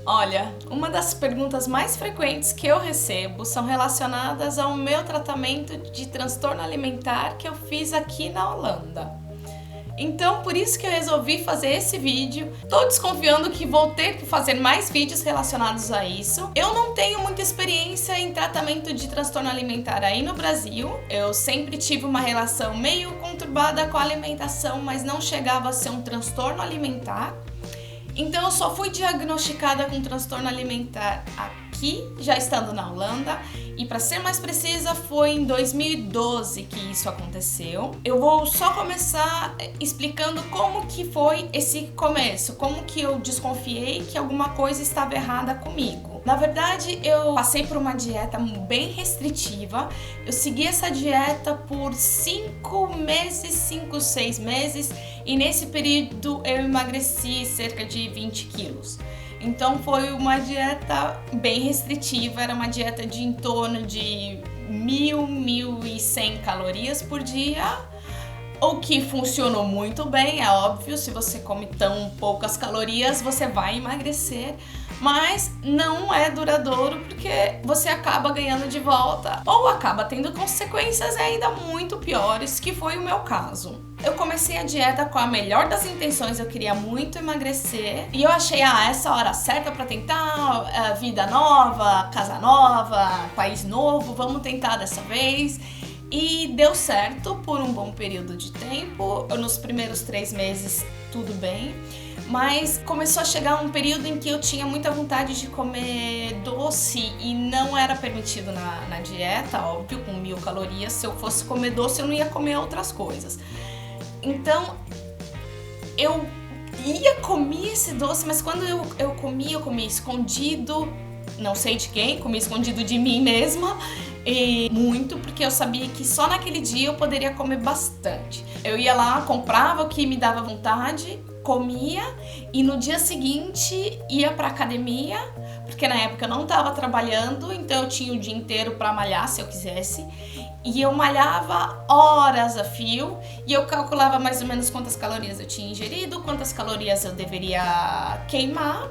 Olha, uma das perguntas mais frequentes que eu recebo são relacionadas ao meu tratamento de transtorno alimentar que eu fiz aqui na Holanda. Então, por isso que eu resolvi fazer esse vídeo. Tô desconfiando que vou ter que fazer mais vídeos relacionados a isso. Eu não tenho muita experiência em tratamento de transtorno alimentar aí no Brasil. Eu sempre tive uma relação meio conturbada com a alimentação, mas não chegava a ser um transtorno alimentar. Então eu só fui diagnosticada com transtorno alimentar aqui, já estando na Holanda, e para ser mais precisa, foi em 2012 que isso aconteceu. Eu vou só começar explicando como que foi esse começo, como que eu desconfiei que alguma coisa estava errada comigo. Na verdade, eu passei por uma dieta bem restritiva. Eu segui essa dieta por 5 meses, 5, 6 meses, e nesse período eu emagreci cerca de 20 quilos. Então foi uma dieta bem restritiva, era uma dieta de em torno de 1.100 calorias por dia, o que funcionou muito bem, é óbvio. Se você come tão poucas calorias, você vai emagrecer, mas não é duradouro porque você acaba ganhando de volta ou acaba tendo consequências ainda muito piores, que foi o meu caso. Eu comecei a dieta com a melhor das intenções, eu queria muito emagrecer e eu achei, essa hora certa pra tentar, vida nova, casa nova, país novo, vamos tentar dessa vez. E deu certo por um bom período de tempo. Nos primeiros 3 meses tudo bem, mas começou a chegar um período em que eu tinha muita vontade de comer doce e não era permitido na dieta, óbvio, com 1.000 calorias. Se eu fosse comer doce, eu não ia comer outras coisas. Então eu comia esse doce, mas quando eu comia escondido, não sei de quem, comia escondido de mim mesma. E muito, porque eu sabia que só naquele dia eu poderia comer bastante. Eu ia lá, comprava o que me dava vontade, comia e no dia seguinte ia pra academia, porque na época eu não estava trabalhando, então eu tinha o dia inteiro para malhar se eu quisesse. E eu malhava horas a fio e eu calculava mais ou menos quantas calorias eu tinha ingerido, quantas calorias eu deveria queimar.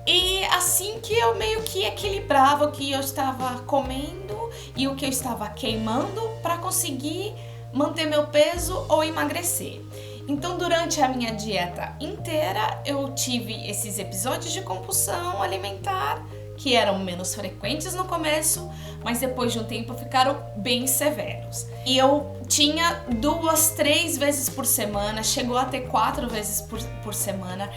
E assim que eu meio que equilibrava o que eu estava comendo e o que eu estava queimando para conseguir manter meu peso ou emagrecer. Então, durante a minha dieta inteira, eu tive esses episódios de compulsão alimentar, que eram menos frequentes no começo, mas depois de um tempo ficaram bem severos. E eu tinha 2, 3 vezes por semana, chegou a ter 4 vezes por semana.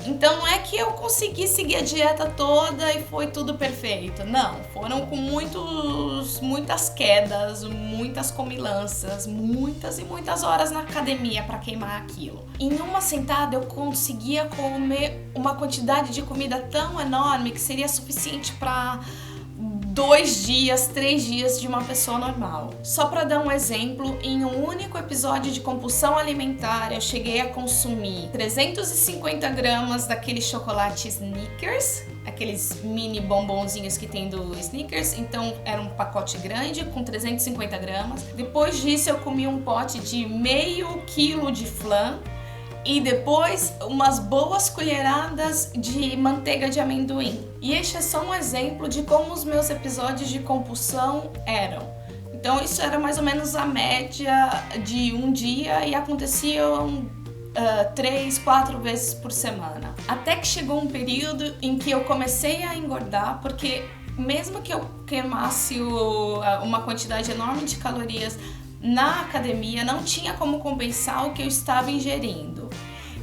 Então não é que eu consegui seguir a dieta toda e foi tudo perfeito. Não, foram com muitas quedas, muitas comilanças, muitas e muitas horas na academia para queimar aquilo. Em uma sentada eu conseguia comer uma quantidade de comida tão enorme que seria suficiente para 2 dias, 3 dias de uma pessoa normal. Só para dar um exemplo, em um único episódio de compulsão alimentar, eu cheguei a consumir 350 gramas daquele chocolate Snickers, aqueles mini bombonzinhos que tem do Snickers, então era um pacote grande com 350 gramas. Depois disso eu comi um pote de meio quilo de flan, e depois umas boas colheradas de manteiga de amendoim. E este é só um exemplo de como os meus episódios de compulsão eram. Então isso era mais ou menos a média de um dia e aconteciam 3, 4 vezes por semana. Até que chegou um período em que eu comecei a engordar, porque mesmo que eu queimasse uma quantidade enorme de calorias na academia, não tinha como compensar o que eu estava ingerindo.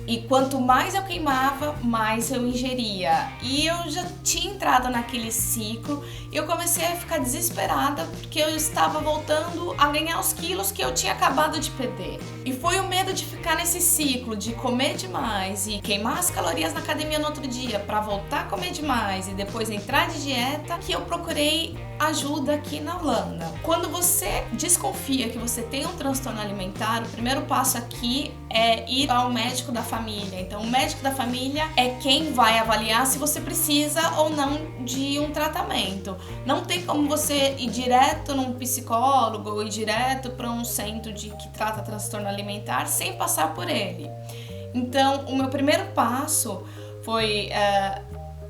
E quanto mais eu queimava, mais eu ingeria. E eu já tinha entrado naquele ciclo e eu comecei a ficar desesperada porque eu estava voltando a ganhar os quilos que eu tinha acabado de perder. E foi o medo de ficar nesse ciclo de comer demais e queimar as calorias na academia no outro dia para voltar a comer demais e depois entrar de dieta que eu procurei ajuda aqui na Holanda. Quando você desconfia que você tem um transtorno alimentar, o primeiro passo aqui é ir ao médico da família. Então, o médico da família é quem vai avaliar se você precisa ou não de um tratamento. Não tem como você ir direto num psicólogo ou ir direto para um centro que trata transtorno alimentar sem passar por ele. Então, o meu primeiro passo foi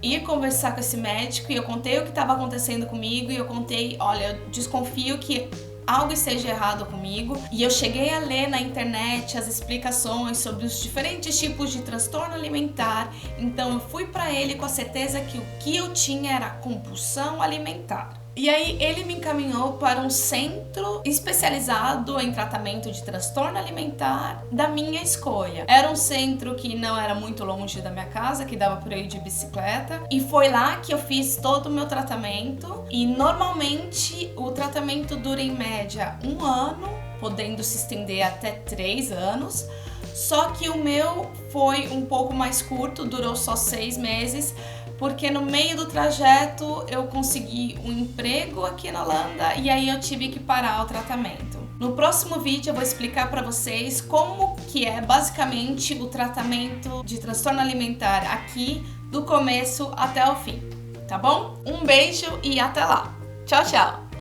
ir conversar com esse médico e eu contei o que estava acontecendo comigo e eu contei, olha, eu desconfio que algo esteja errado comigo, e eu cheguei a ler na internet as explicações sobre os diferentes tipos de transtorno alimentar. Então eu fui para ele com a certeza que o que eu tinha era compulsão alimentar. E aí ele me encaminhou para um centro especializado em tratamento de transtorno alimentar da minha escolha. Era um centro que não era muito longe da minha casa, que dava para ir de bicicleta, e foi lá que eu fiz todo o meu tratamento. E normalmente o tratamento dura em média 1 ano, podendo se estender até 3 anos. Só que o meu foi um pouco mais curto, durou só 6 meses, porque no meio do trajeto eu consegui um emprego aqui na Holanda e aí eu tive que parar o tratamento. No próximo vídeo eu vou explicar para vocês como que é basicamente o tratamento de transtorno alimentar aqui, do começo até o fim, tá bom? Um beijo e até lá! Tchau, tchau!